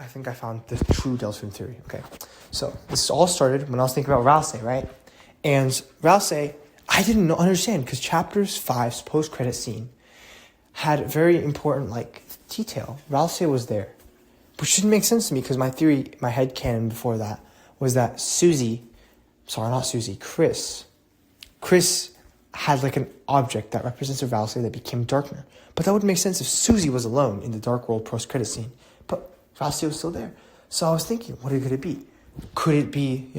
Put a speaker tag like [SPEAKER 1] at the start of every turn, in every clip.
[SPEAKER 1] I think I found the true Deltarune theory. Okay, so this all started when I was thinking about Rousey, right? And Rousey, I didn't understand because chapters 5's post-credit scene had very important detail. Rousey was there, which didn't make sense to me because my theory, my headcanon before that was that Chris had an object that represents a Rousey that became Darkner. But that wouldn't make sense if Susie was alone in the Dark World post-credit scene. But Rousey was still there. So I was thinking, what could it be? Could it be,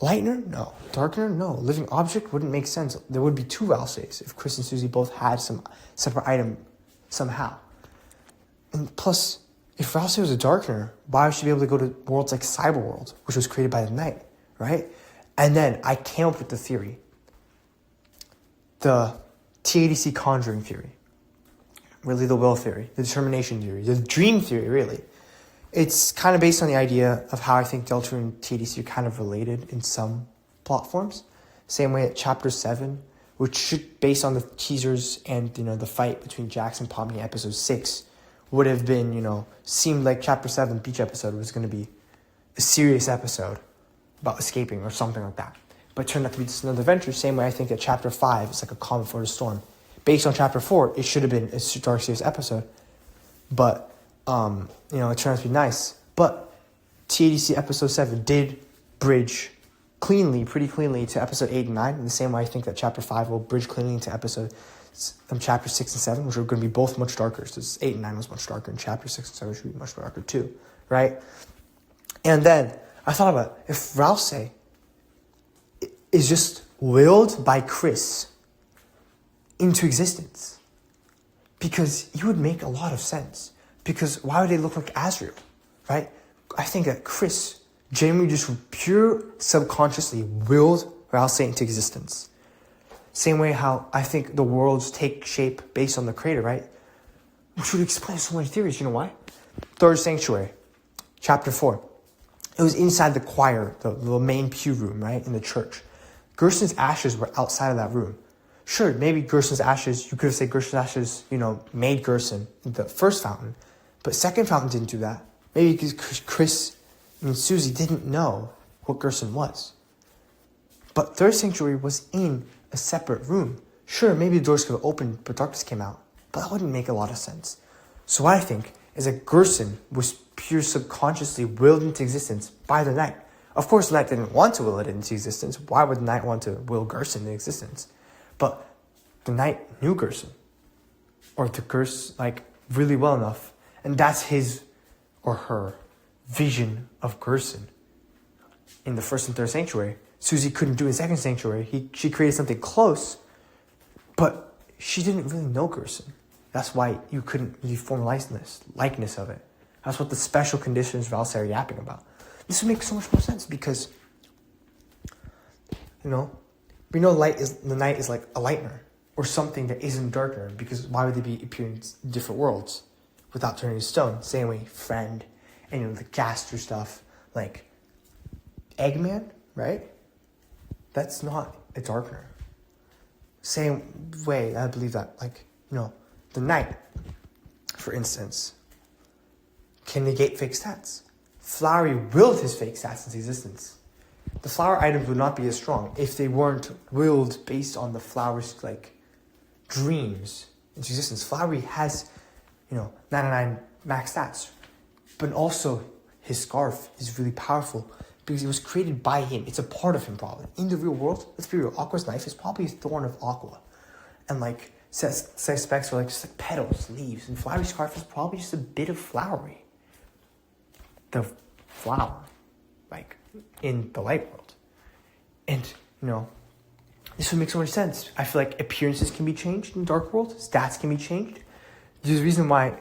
[SPEAKER 1] Lightner? No. Darkner? No. Living object wouldn't make sense. There would be two Rouseys if Chris and Susie both had some separate item somehow. And plus, if Rousey was a Darkner, why would she be able to go to worlds like Cyberworld, which was created by the Night, right? And then I came up with the theory. The TADC conjuring theory. Really the will theory, the determination theory, the dream theory, really. It's kind of based on the idea of how I think Deltarune and TADC are kind of related in some plot forms. Same way at Chapter 7, which should, based on the teasers and, the fight between Jax and Pomni in Episode 6, would have been, seemed like Chapter 7 beach episode was going to be a serious episode about escaping or something like that. But it turned out to be just another adventure, same way I think that Chapter 5 is like a calm before the storm. Based on Chapter 4, it should have been a dark serious episode. But, it turned out to be nice. But TADC Episode 7 did bridge pretty cleanly to Episode 8 and 9, in the same way I think that Chapter 5 will bridge cleanly into Chapter 6 and 7, which are going to be both much darker. So 8 and 9 was much darker, and Chapter 6 and 7 should be much darker too, right? And then I thought about if Rousey is just willed by Chris into existence, because it would make a lot of sense. Because why would they look like Azrael, right? I think that Chris genuinely just pure subconsciously willed Rousey into existence. Same way how I think the worlds take shape based on the creator, right? Which would explain so many theories. You know why? Third Sanctuary, Chapter 4. It was inside the choir, the main pew room, right, in the church. Gerson's ashes were outside of that room. Sure, maybe Gerson's ashes, you could have said Gerson's ashes, made Gerson in the first fountain. But second fountain didn't do that. Maybe because Chris and Susie didn't know what Gerson was. But Third Sanctuary was in a separate room. Sure, maybe the doors could have opened, but darkness came out. But that wouldn't make a lot of sense. So what I think is that Gerson was pure subconsciously willed into existence by the Night. Of course, the Night didn't want to will it into existence. Why would the Night want to will Gerson into existence? But the Night knew Gerson. Or the Gerson, really well enough. And that's his or her vision of Gerson. In the first and third sanctuary, Susie couldn't do in second sanctuary. She created something close, but she didn't really know Gerson. That's why you couldn't really form a likeness of it. That's what the special conditions Rousey are yapping about. This would make so much more sense because, we know the Night is like a Lightner or something that isn't Darkner, because why would they be appearing in different worlds without turning to stone? Same way, Friend, and the caster stuff, like Eggman, right? That's not a Darkner. Same way, I believe that, the Night, for instance, can negate fake stats. Flowery willed his fake stats into existence. The flower items would not be as strong if they weren't willed based on the flower's dreams into existence. Flowery has, 99 max stats, but also his scarf is really powerful because it was created by him. It's a part of him, probably. In the real world, let's be real, Aqua's knife is probably a thorn of Aqua, and specs are just petals, leaves, and Flowery's scarf is probably just a bit of Flowery. The flower, in the light world. And, this would make so much sense. I feel like appearances can be changed in Dark World. Stats can be changed. There's a reason why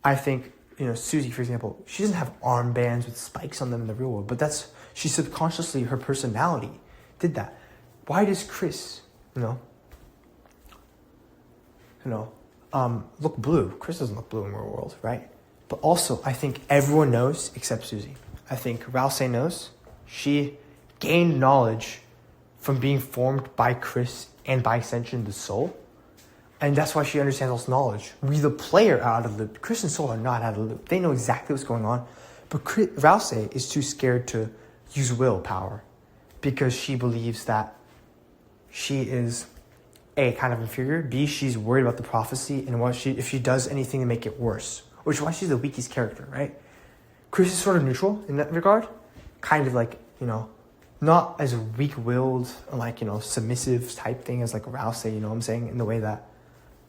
[SPEAKER 1] I think, Susie, for example, she doesn't have armbands with spikes on them in the real world, but she subconsciously, her personality did that. Why does Chris, look blue? Chris doesn't look blue in real world, right? But also, I think everyone knows except Susie. I think Rousey knows. She gained knowledge from being formed by Chris and by extension the soul. And that's why she understands all this knowledge. We, the player, are out of the loop. Chris and Soul are not out of the loop. They know exactly what's going on. But Rouse is too scared to use willpower because she believes that she is A, kind of inferior, B, she's worried about the prophecy, and if she does anything to make it worse, which is why she's the weakest character, right? Chris is sort of neutral in that regard, kind of like, not as weak-willed, like, submissive type thing as like Rouse, you know what I'm saying, in the way that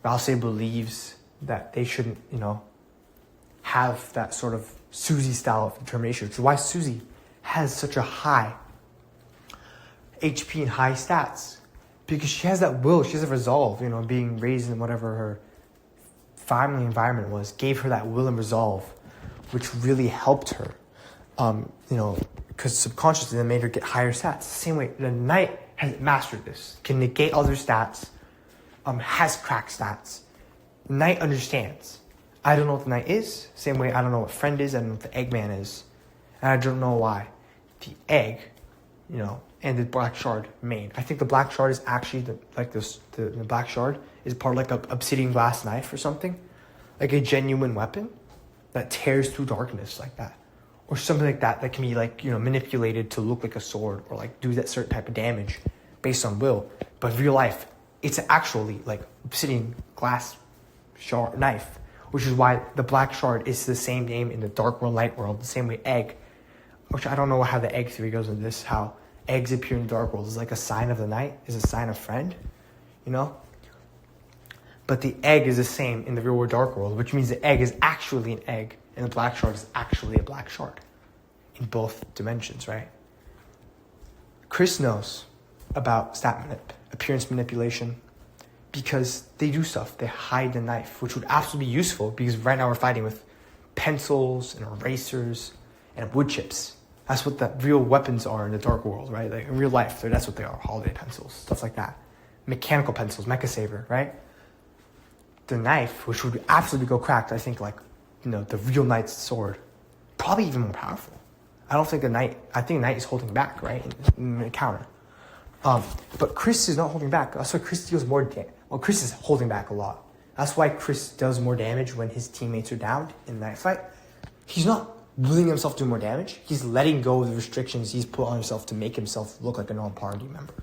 [SPEAKER 1] Rouse believes that they shouldn't, have that sort of Susie style of determination, which is why Susie has such a high HP and high stats, because she has that will, she has a resolve, being raised in whatever her family environment was, gave her that will and resolve, which really helped her, because subconsciously that made her get higher stats. The same way the knight has mastered this, can negate other stats, has cracked stats. The knight understands. I don't know what the knight is, same way I don't know what friend is, I don't know what the Eggman is, and I don't know why the egg, and the black shard main. I think the black shard is actually the black shard is part of like a obsidian glass knife or something, like a genuine weapon that tears through darkness like that, or something like that can be like manipulated to look like a sword or like do that certain type of damage based on will. But in real life, it's actually like obsidian glass shard knife, which is why the black shard is the same name in the dark world, light world, the same way egg, which I don't know how the egg theory goes into this, how eggs appear in the dark world is like a sign of the night, is a sign of friend, But the egg is the same in the real world dark world, which means the egg is actually an egg and the black shard is actually a black shard in both dimensions, right? Chris knows about appearance manipulation, because they do stuff. They hide the knife, which would absolutely be useful because right now we're fighting with pencils and erasers and wood chips. That's what the real weapons are in the dark world, right? Like in real life, that's what they are, holiday pencils, stuff like that. Mechanical pencils, Mecha Saber, right? The knife, which would absolutely go cracked, I think the real knight's sword, probably even more powerful. I think the knight is holding back, right? In the counter. But Chris is not holding back. That's why Chris deals more damage. Well, Chris is holding back a lot. That's why Chris does more damage when his teammates are down in the knife fight. He's not willing himself to do more damage. He's letting go of the restrictions he's put on himself to make himself look like a non-party member.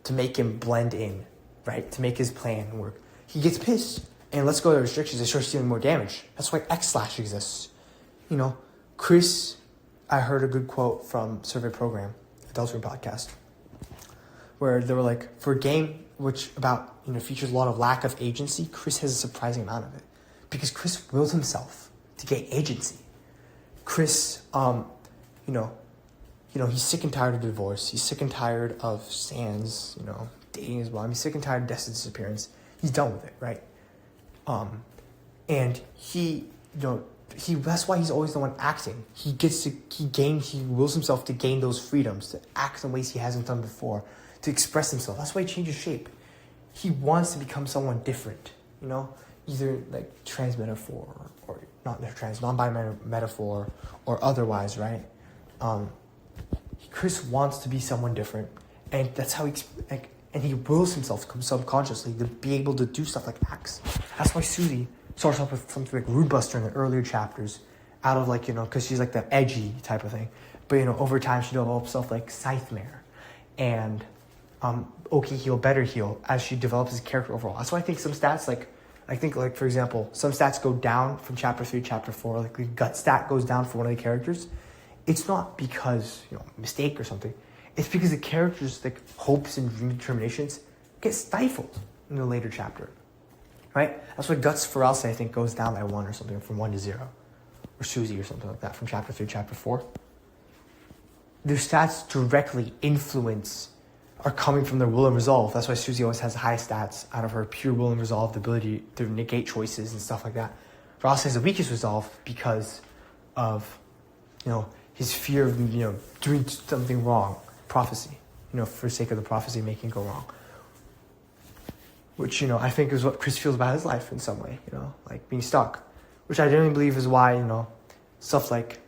[SPEAKER 1] To make him blend in, right? To make his plan work. He gets pissed and lets go of the restrictions and starts dealing more damage. That's why X-Slash exists. Chris, I heard a good quote from Survey Program, the Deltarune podcast, where they were like, for a game which features a lot of lack of agency, Chris has a surprising amount of it. Because Chris wills himself to get agency. Chris, he's sick and tired of divorce. He's sick and tired of Sans, dating his mom. He's sick and tired of Destiny's disappearance. He's done with it, right? And he that's why he's always the one acting. He wills himself to gain those freedoms, to act in ways he hasn't done before, to express himself. That's why he changes shape. He wants to become someone different, either like trans metaphor or not trans, non-binary metaphor or otherwise, right? Chris wants to be someone different, and that's how he wills himself subconsciously to be able to do stuff like Axe. That's why Susie starts off with something like Rude Buster in the earlier chapters, out of because she's like the edgy type of thing. But over time she develops stuff like Scythemare and Okay Heal, Better Heal as she develops his character overall. That's why I think some stats for example, some stats go down from chapter 3 to chapter 4, like the gut stat goes down for one of the characters. It's not because, mistake or something. It's because the character's hopes and dream determinations get stifled in the later chapter. Right? That's why Guts for Elsa, I think, goes down by 1 or something, from 1 to 0. Or Susie or something like that, from chapter 3 to chapter 4. Their stats directly are coming from their will and resolve. That's why Susie always has high stats out of her pure will and resolve, the ability to negate choices and stuff like that. Ross has the weakest resolve because of, his fear of, doing something wrong. Prophecy. For the sake of the prophecy, making it go wrong. Which, I think is what Chris feels about his life in some way, like being stuck. Which I genuinely believe is why, stuff like,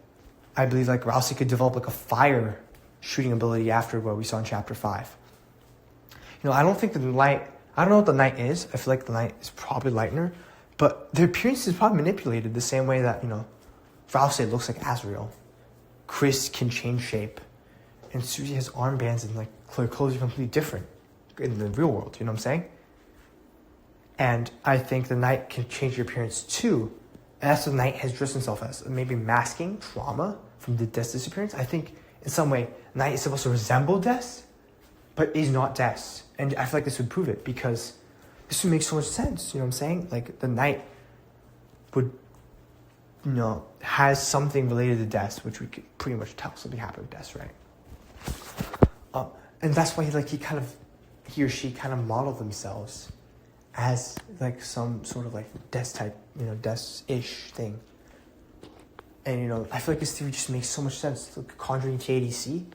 [SPEAKER 1] I believe Rousey could develop a fire shooting ability after what we saw in chapter 5. I don't think I don't know what the knight is. I feel like the knight is probably Lightner, but their appearance is probably manipulated the same way that, Rouse looks like Azrael. Chris can change shape. And Susie has armbands and like her clothes are completely different in the real world, you know what I'm saying? And I think the knight can change your appearance too. And that's what the knight has dressed himself as. Maybe masking trauma from the Death's disappearance. I think in some way, knight is supposed to resemble Death, but is Not Death. And I feel like this would prove it because this would make so much sense, you know what I'm saying? Like the knight would, you know, has something related to Death, which we could pretty much tell something happened with Death, right? And that's why he or she kind of modeled themselves as like some sort of like Death type, you know, Death-ish thing. And, you know, I feel like this theory just makes so much sense. Like Conjuring TADC,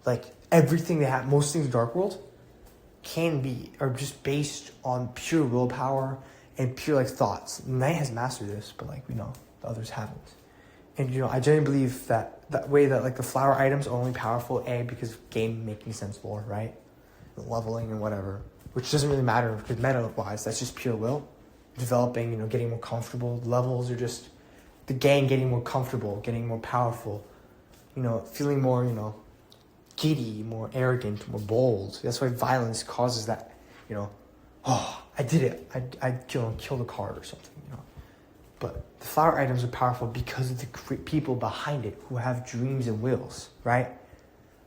[SPEAKER 1] like everything they have, most things in Dark World are just based on pure willpower and pure like thoughts. Knight has mastered this, but like we know the others haven't. And, you know, I genuinely believe that way that like the flower items are only powerful, because of game making sense lore, right? Leveling and whatever, which doesn't really matter because meta-wise, that's just pure will. Developing, you know, getting more comfortable. Levels are just the gang getting more comfortable, getting more powerful, you know, feeling more, you know, giddy, more arrogant, more bold. That's why violence causes that, you know, oh, I did it. I'd kill the card or something, you know. But the flower items are powerful because of the people behind it who have dreams and wills, right?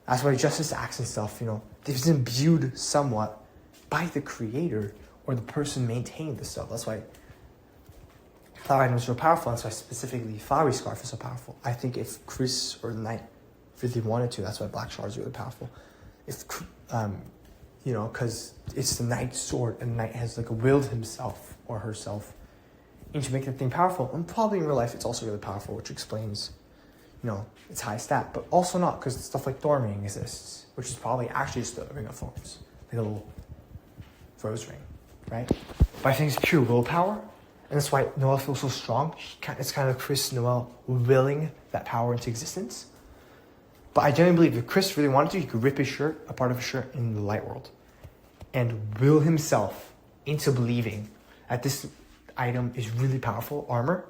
[SPEAKER 1] That's why Justice Acts and stuff, you know, it's imbued somewhat by the creator or the person maintaining the stuff. That's why flower items are so powerful. That's why specifically Flowery Scarf is so powerful. I think if Chris or the Knight really wanted to, that's why Black Shard is really powerful. If, you know, because it's the Knight's sword and the Knight has like willed himself or herself into making that thing powerful. And probably in real life it's also really powerful, which explains, you know, its high stat. But also not, because stuff like Thorn exists, which is probably actually just the Ring of Thorns, like a little rose ring, right? But I think it's pure willpower, and that's why Noelle feels so strong. It's kind of Chris Noelle willing that power into existence. But I genuinely believe if Chris really wanted to, he could rip his shirt, a part of his shirt, in the light world, and will himself into believing that this item is really powerful armor,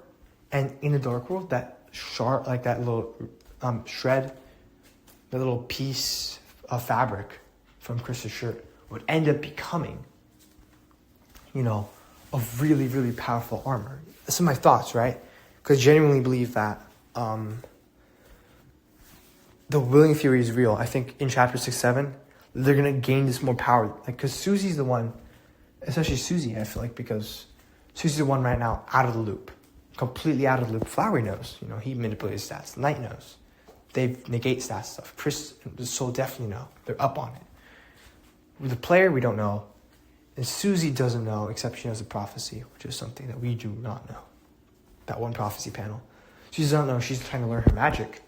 [SPEAKER 1] and in the dark world, that shard, like that little shred, that little piece of fabric from Chris's shirt would end up becoming, you know, a really, really powerful armor. That's my thoughts, right? Because I genuinely believe that the willing theory is real. I think in chapter 6-7, they're going to gain this more power. Like, because Susie's the one, especially Susie, I feel like, because Susie's the one right now out of the loop. Completely out of the loop. Flowery knows, you know, he manipulates stats. The Knight knows. They negate stats stuff. Chris and the Soul definitely know. They're up on it. With the player, we don't know. And Susie doesn't know, except she knows a prophecy, which is something that we do not know. That one prophecy panel. She doesn't know. She's trying to learn her magic.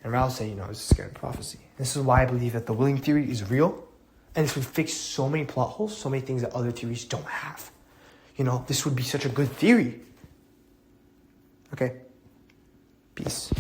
[SPEAKER 1] And Raoul say, you know, it's a scary prophecy. This is why I believe that the willing theory is real. And this would fix so many plot holes, so many things that other theories don't have. You know, this would be such a good theory. Okay. Peace.